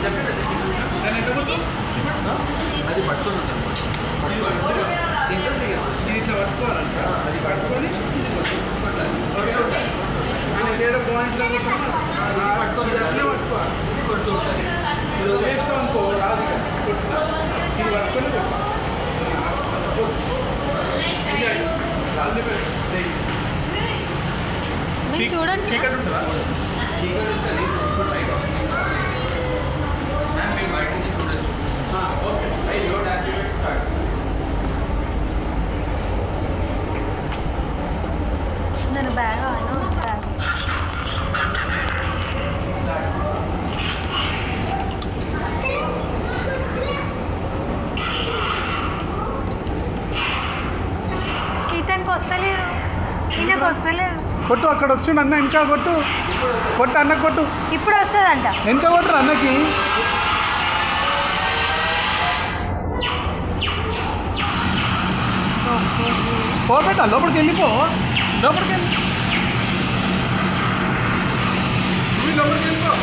అది పట్టుకొని ఇది ఇట్లా పట్టుకోవాలంట. అది పట్టుకొని ఇది కొట్టాలి. ఏదో పాయింట్లో పట్టుకోవాలి. ఇది కొడుతూ ఉంటుంది. ఇది వదిలేస్తాం అనుకో రాదు. ఇది పట్టుకొని చూడండి. చీకటి ఉంటుందా? చీకటి ఉంటుంది. ఇప్పుడు లైట్ మ్యామ్ మీరు బయట నుంచి చూడొచ్చు. Okay right road activate start. నేను బ్యాగ్ ఇతనికి వస్తలేదు, ఈయనకు వస్తలేదు. కొట్టు, అక్కడ వచ్చిండు అన్న. ఇంకా కొట్టు, కొట్టు అన్న, కొట్టు. ఇప్పుడు వస్తుందంట. ఇంకా కొట్టరు అన్నకి. పోబెట్ట లోపలికి వెళ్ళిపో. లోపలికి వెళ్ళి లోపలికి వెళ్ళిపో.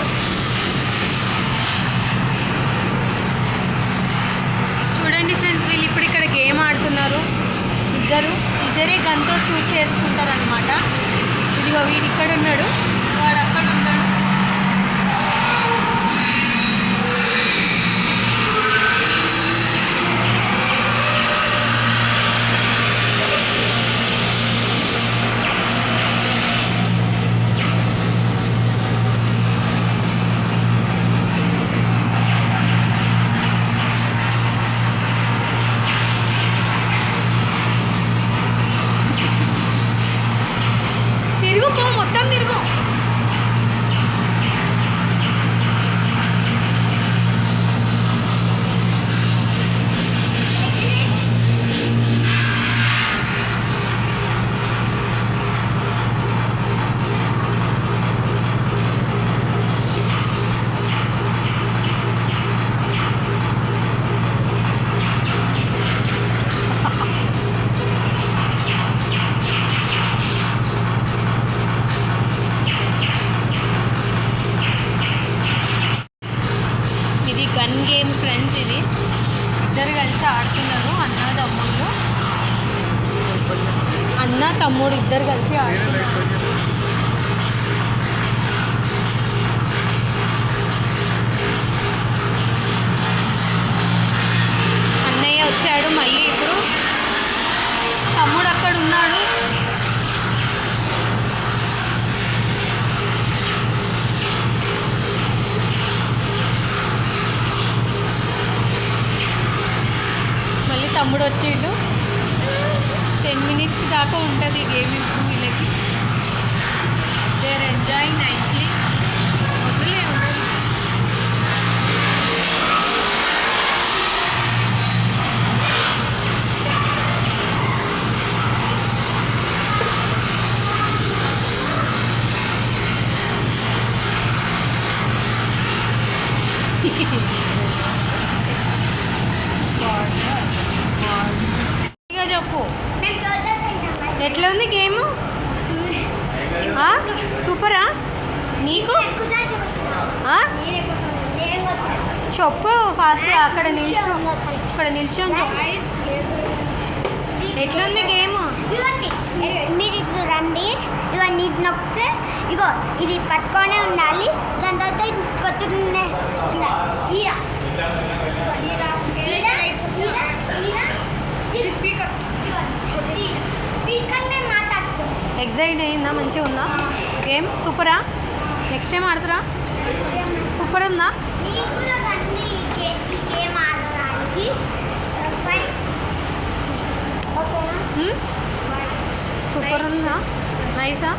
చూడండి ఫ్రెండ్స్, వీళ్ళు ఇప్పుడు ఇక్కడ గేమ్ ఆడుతున్నారు. ఇద్దరే గన్తో చూజ్ చేసుకుంటారు అనమాట. ఇదిగో వీడు ఇక్కడ ఉన్నాడు, వాడు అక్కడ ఉన్నాడు. మొత్తం తిరుగు. Gun game friends. ఇది ఇద్దరు కలిసి ఆడుతున్నారు. అన్న తమ్ముడు ఇద్దరు కలిసి ఆడుతున్నారు. అన్నయ్య వచ్చాడు మళ్ళీ. ఇప్పుడు తమ్ముడు అక్కడ ఉన్నాడు. తమ్ముడు వచ్చిండు. 10 minutes దాకా ఉంటుంది ఈ గేమ్. ఇప్పుడు వీళ్ళకి దే ఆర్ ఎంజాయింగ్ నైస్లీ. వదిలే చెప్పు, ఎట్లా ఉంది గేమ్? సూపరా? నీకు చెప్పు ఫాస్ట్. అక్కడ నిల్చొని ఎట్లా ఉంది గేమ్? మీరు ఇప్పుడు రండి. ఇగో నీటి నొక్కితే ఇగో ఇది పట్టుకొనే ఉండాలి. దాని తర్వాత కొట్టుకునే ఎగ్జైట్ అయిందా? మంచిగా ఉందా గేమ్? సూపరా? నెక్స్ట్ టైం ఆడతారా? సూపర్ ఉందా? సూపర్ ఉందా? నైసా?